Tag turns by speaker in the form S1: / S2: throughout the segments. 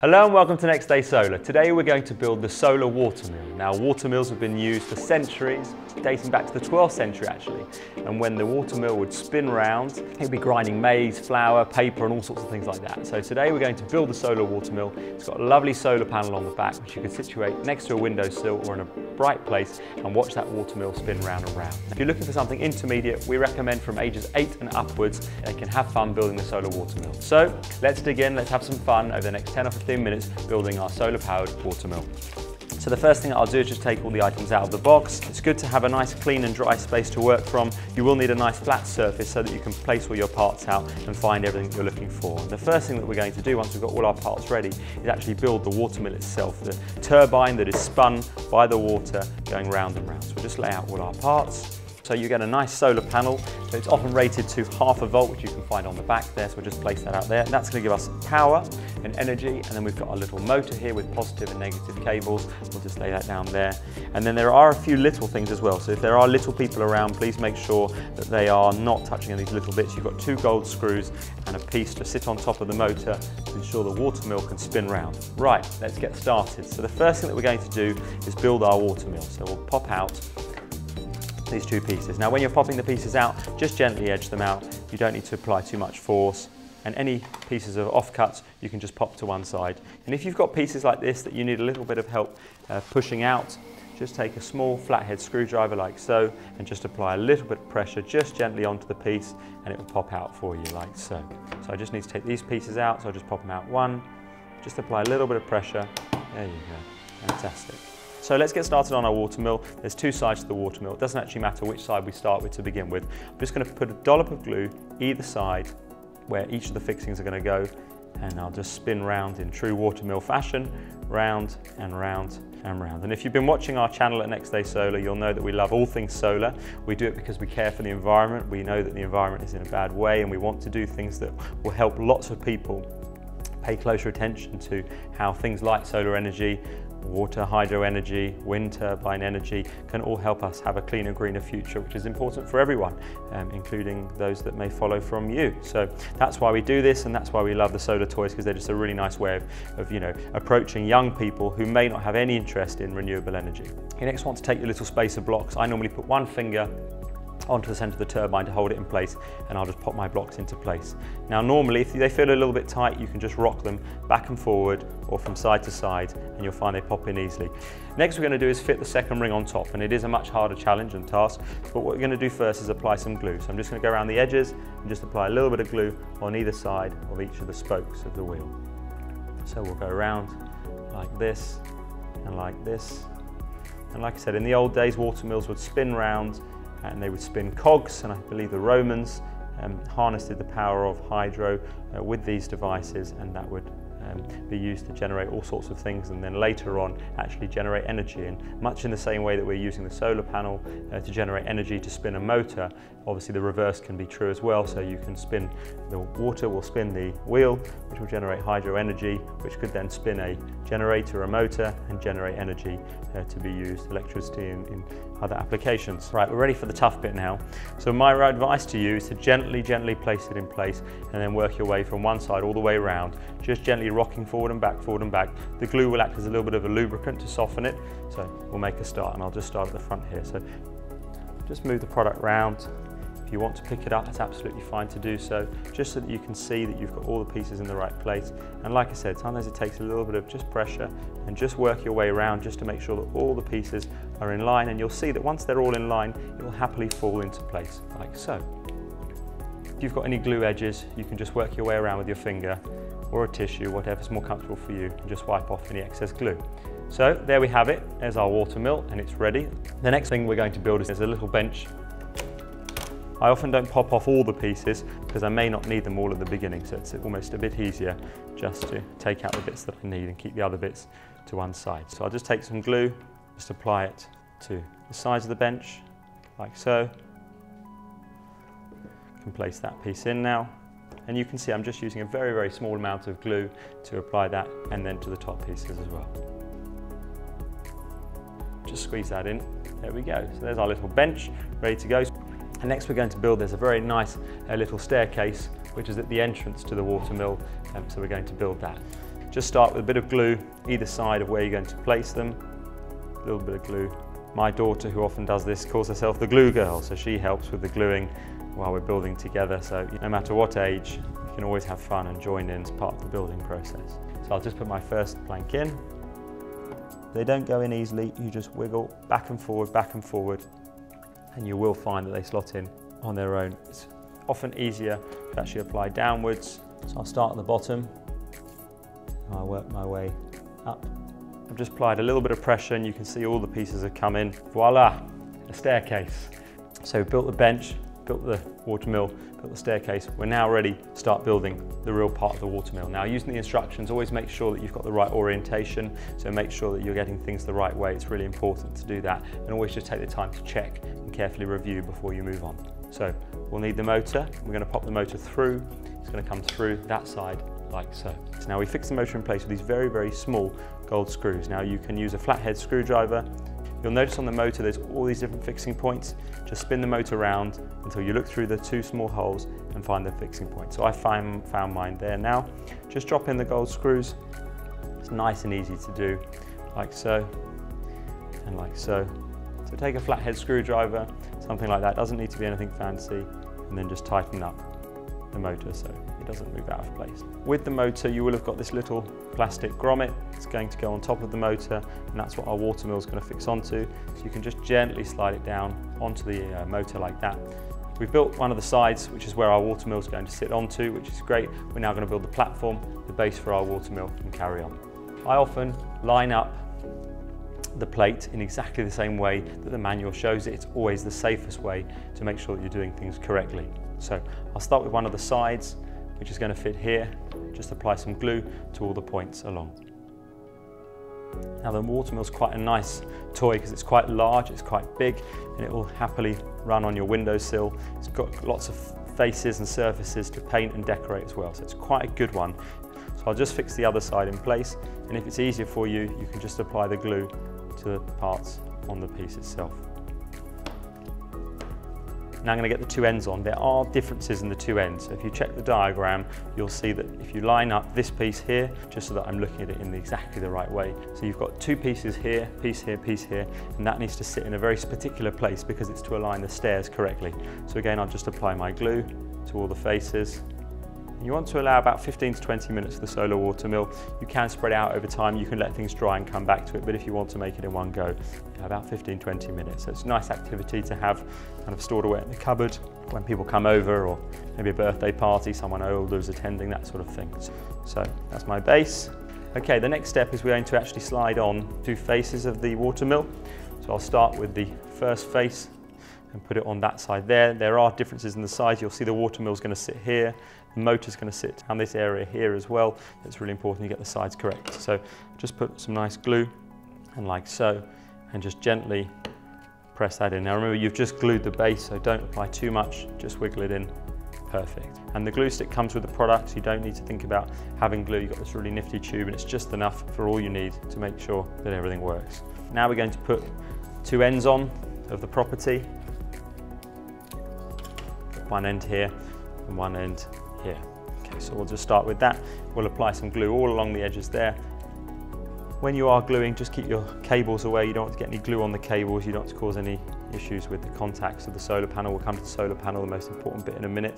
S1: Hello and welcome to Next Day Solar. Today we're going to build the solar water mill. Now water mills have been used for centuries, dating back to the 12th century actually. And when the water mill would spin round, it would be grinding maize, flour, paper and all sorts of things like that. So today we're going to build the solar water mill. It's got a lovely solar panel on the back which you can situate next to a windowsill or in a bright place and watch that water mill spin round and round. If you're looking for something intermediate, we recommend from ages 8 and upwards. They can have fun building the solar water mill. So let's dig in, let's have some fun over the next 10 or 15 minutes building our solar powered water mill. So the first thing I'll do is just take all the items out of the box. It's good to have a nice clean and dry space to work from. You will need a nice flat surface so that you can place all your parts out and find everything you're looking for. The first thing that we're going to do once we've got all our parts ready is actually build the water mill itself, the turbine that is spun by the water going round and round. So we'll just lay out all our parts. So you get a nice solar panel. So it's often rated to 0.5 volt, which you can find on the back there. So we'll just place that out there. And that's going to give us power and energy. And then we've got a little motor here with positive and negative cables. We'll just lay that down there. And then there are a few little things as well. So if there are little people around, please make sure that they are not touching on these little bits. You've got 2 gold screws and a piece to sit on top of the motor to ensure the water mill can spin round. Right, let's get started. So the first thing that we're going to do is build our water mill. So we'll pop out these 2 pieces. Now when you're popping the pieces out, just gently edge them out. You don't need to apply too much force. And any pieces of offcuts, you can just pop to one side. And if you've got pieces like this that you need a little bit of help pushing out, just take a small flathead screwdriver like so, and just apply a little bit of pressure just gently onto the piece, and it will pop out for you like so. So I just need to take these pieces out, so I'll just pop them out one, just apply a little bit of pressure. There you go, fantastic. So let's get started on our water mill. There's 2 sides to the water mill. It doesn't actually matter which side we start with to begin with. I'm just going to put a dollop of glue either side where each of the fixings are going to go, and I'll just spin round in true water mill fashion, round and round and round. And if you've been watching our channel at Next Day Solar, you'll know that we love all things solar. We do it because we care for the environment. We know that the environment is in a bad way, and we want to do things that will help lots of people pay closer attention to how things like solar energy, water, hydro energy, wind turbine energy can all help us have a cleaner, greener future, which is important for everyone, including those that may follow from you. So that's why we do this, and that's why we love the solar toys, because they're just a really nice way of approaching young people who may not have any interest in renewable energy. You next want to take your little spacer blocks. I normally put one finger onto the centre of the turbine to hold it in place, and I'll just pop my blocks into place. Now normally if they feel a little bit tight, you can just rock them back and forward or from side to side, and you'll find they pop in easily. Next we're going to do is fit the second ring on top, and it is a much harder challenge and task, but what we're going to do first is apply some glue. So I'm just going to go around the edges and just apply a little bit of glue on either side of each of the spokes of the wheel. So we'll go around like this and like this, and like I said, in the old days water mills would spin round and they would spin cogs, and I believe the Romans harnessed the power of hydro with these devices, and that would be used to generate all sorts of things, and then later on actually generate energy. And much in the same way that we're using the solar panel to generate energy to spin a motor, obviously the reverse can be true as well. So you can spin, the water will spin the wheel, which will generate hydro energy, which could then spin a generator, a motor, and generate energy to be used, electricity in other applications. Right, we're ready for the tough bit now. So my advice to you is to gently place it in place, and then work your way from one side all the way around, just gently rocking forward and back, forward and back. The glue will act as a little bit of a lubricant to soften it. So we'll make a start, and I'll just start at the front here. So just move the product round. If you want to pick it up, it's absolutely fine to do so, just so that you can see that you've got all the pieces in the right place. And like I said, sometimes it takes a little bit of just pressure, and just work your way around just to make sure that all the pieces are in line, and you'll see that once they're all in line, it will happily fall into place, like so. If you've got any glue edges, you can just work your way around with your finger or a tissue, whatever's more comfortable for you, and just wipe off any excess glue. So there we have it, there's our water mill, and it's ready. The next thing we're going to build is a little bench. I often don't pop off all the pieces because I may not need them all at the beginning, so it's almost a bit easier just to take out the bits that I need and keep the other bits to one side. So I'll just take some glue, just apply it to the sides of the bench, like so. I can place that piece in now, and you can see I'm just using a very, very small amount of glue to apply that, and then to the top pieces as well. Just squeeze that in, there we go. So there's our little bench, ready to go. And next we're going to build, there's a very nice little staircase which is at the entrance to the water mill, so we're going to build that. Just start with a bit of glue either side of where you're going to place them. A little bit of glue. My daughter, who often does this, calls herself the glue girl, so she helps with the gluing while we're building together. So no matter what age, you can always have fun and join in as part of the building process. So I'll just put my first plank in. They don't go in easily, you just wiggle back and forward, and you will find that they slot in on their own. It's often easier to actually apply downwards. So I'll start at the bottom, and I'll work my way up. I've just applied a little bit of pressure and you can see all the pieces have come in. Voila, a staircase. So we've built the bench, built the WaterMill, built the staircase. We're now ready to start building the real part of the WaterMill. Now, using the instructions, always make sure that you've got the right orientation. So make sure that you're getting things the right way. It's really important to do that. And always just take the time to check and carefully review before you move on. So we'll need the motor. We're going to pop the motor through. It's going to come through that side like so. So now we fix the motor in place with these very, very small gold screws. Now you can use a flathead screwdriver. You'll notice on the motor there's all these different fixing points. Just spin the motor around until you look through the two small holes and find the fixing point. So I found mine there now. Just drop in the gold screws. It's nice and easy to do, like so and like so. So take a flathead screwdriver, something like that. Doesn't need to be anything fancy, and then just tighten up the motor so it doesn't move out of place. With the motor, you will have got this little plastic grommet. It's going to go on top of the motor, and that's what our WaterMill is going to fix onto. So you can just gently slide it down onto the motor like that. We've built one of the sides, which is where our WaterMill is going to sit onto, which is great. We're now going to build the platform, the base for our WaterMill, and carry on. I often line up the plate in exactly the same way that the manual shows it. It's always the safest way to make sure that you're doing things correctly. So I'll start with one of the sides, which is going to fit here. Just apply some glue to all the points along. Now the WaterMill is quite a nice toy because it's quite large, it's quite big, and it will happily run on your windowsill. It's got lots of faces and surfaces to paint and decorate as well, so it's quite a good one. So I'll just fix the other side in place, and if it's easier for you, you can just apply the glue to the parts on the piece itself. Now I'm going to get the two ends on. There are differences in the two ends. So if you check the diagram, you'll see that if you line up this piece here, just so that I'm looking at it in exactly the right way. So you've got two pieces here, piece here, and that needs to sit in a very particular place because it's to align the stairs correctly. So again, I'll just apply my glue to all the faces. You want to allow about 15 to 20 minutes for the solar WaterMill. You can spread out over time, you can let things dry and come back to it, but if you want to make it in one go, about 15-20 minutes. So it's a nice activity to have kind of stored away in the cupboard when people come over, or maybe a birthday party, someone older is attending, that sort of thing. So that's my base. Okay, the next step is we're going to actually slide on two faces of the WaterMill. So I'll start with the first face and put it on that side there. There are differences in the size. You'll see the WaterMill is going to sit here. The motor's going to sit down this area here as well. It's really important you get the sides correct. So just put some nice glue, and like so, and just gently press that in. Now remember, you've just glued the base, so don't apply too much, just wiggle it in. Perfect. And the glue stick comes with the product, so you don't need to think about having glue. You've got this really nifty tube, and it's just enough for all you need to make sure that everything works. Now we're going to put two ends on of the property. One end here and one end here. Okay, so we'll just start with that. We'll apply some glue all along the edges there. When you are gluing, just keep your cables away. You don't want to get any glue on the cables. You don't want to cause any issues with the contacts of the solar panel. We'll come to the solar panel, the most important bit, in a minute.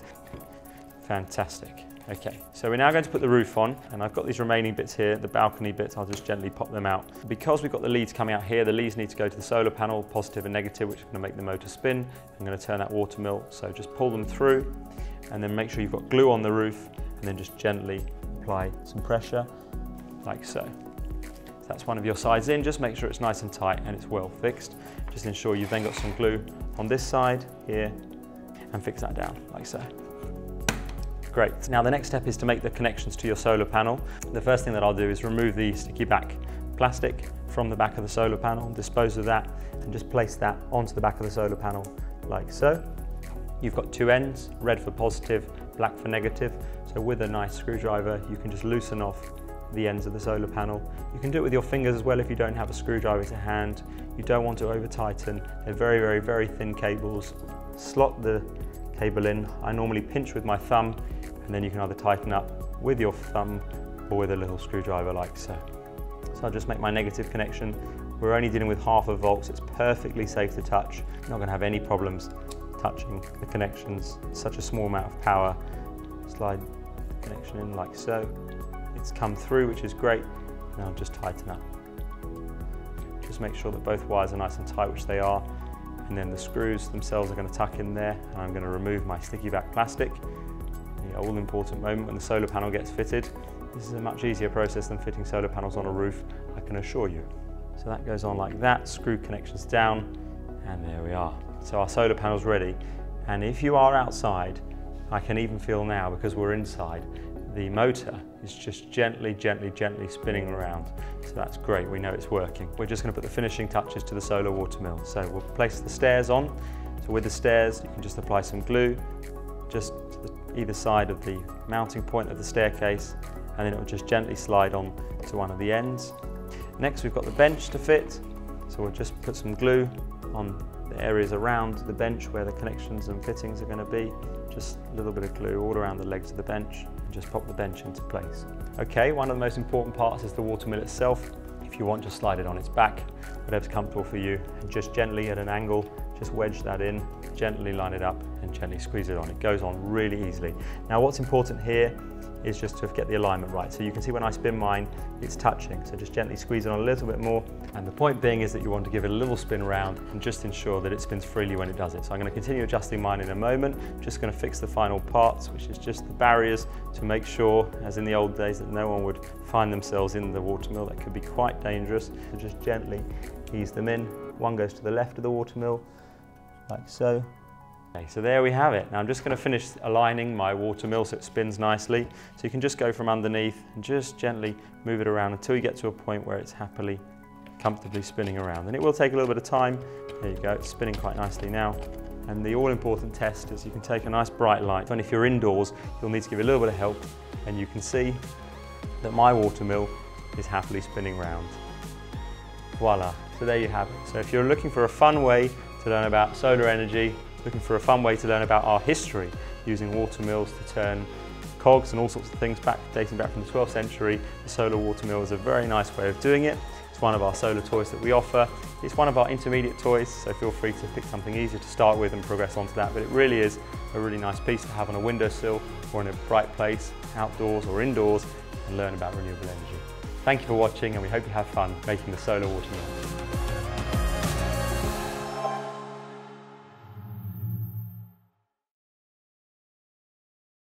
S1: Fantastic. Okay, so we're now going to put the roof on, and I've got these remaining bits here, the balcony bits. I'll just gently pop them out. Because we've got the leads coming out here, the leads need to go to the solar panel, positive and negative, which is going to make the motor spin. I'm going to turn that WaterMill, so just pull them through, and then make sure you've got glue on the roof, and then just gently apply some pressure, like so. So that's one of your sides in. Just make sure it's nice and tight and it's well fixed. Just ensure you've then got some glue on this side here, and fix that down, like so. Great. Now the next step is to make the connections to your solar panel. The first thing that I'll do is remove the sticky back plastic from the back of the solar panel, dispose of that, and just place that onto the back of the solar panel like so. You've got two ends, red for positive, black for negative. So with a nice screwdriver, you can just loosen off the ends of the solar panel. You can do it with your fingers as well if you don't have a screwdriver to hand. You don't want to over tighten. They're very, very, very thin cables. Slot the cable in. I normally pinch with my thumb, and then you can either tighten up with your thumb or with a little screwdriver like so. So I'll just make my negative connection. We're only dealing with 1/2 volt, so it's perfectly safe to touch. You're not going to have any problems touching the connections. It's such a small amount of power. Slide the connection in like so. It's come through, which is great. Now I'll just tighten up. Just make sure that both wires are nice and tight, which they are. And then the screws themselves are going to tuck in there, and I'm going to remove my sticky back plastic. The all important moment when the solar panel gets fitted. This is a much easier process than fitting solar panels on a roof, I can assure you. So that goes on like that, screw connections down, and there we are. So our solar panel's ready. And if you are outside, I can even feel now, because we're inside, the motor is just gently spinning around. So that's great, we know it's working. We're just going to put the finishing touches to the solar water mill. So we'll place the stairs on. So with the stairs, you can just apply some glue, just to either side of the mounting point of the staircase, and then it will just gently slide on to one of the ends. Next, we've got the bench to fit. So we'll just put some glue on the areas around the bench where the connections and fittings are going to be. Just a little bit of glue all around the legs of the bench, and just pop the bench into place. Okay, one of the most important parts is the water mill itself. If you want, just slide it on its back, whatever's comfortable for you, and just gently at an angle, just wedge that in, gently line it up, and gently squeeze it on. It goes on really easily. Now what's important here is just to get the alignment right. So you can see when I spin mine, it's touching. So just gently squeeze it on a little bit more. And the point being is that you want to give it a little spin around and just ensure that it spins freely when it does it. So I'm going to continue adjusting mine in a moment. Just going to fix the final parts, which is just the barriers, to make sure, as in the old days, that no one would find themselves in the water mill. That could be quite dangerous. So just gently ease them in. One goes to the left of the water mill, like so. Okay, so there we have it. Now I'm just going to finish aligning my water mill so it spins nicely. So you can just go from underneath and just gently move it around until you get to a point where it's happily, comfortably spinning around. And it will take a little bit of time. There you go, it's spinning quite nicely now. And the all-important test is you can take a nice bright light, and if you're indoors, you'll need to give it a little bit of help, and you can see that my water mill is happily spinning round. Voila, so there you have it. So if you're looking for a fun way to learn about solar energy, looking for a fun way to learn about our history using water mills to turn cogs and all sorts of things dating back from the 12th century, the solar water mill is a very nice way of doing it. It's one of our solar toys that we offer. It's one of our intermediate toys, so feel free to pick something easier to start with and progress onto that, but it really is a really nice piece to have on a windowsill or in a bright place, outdoors or indoors, and learn about renewable energy. Thank you for watching, and we hope you have fun making the solar water mill.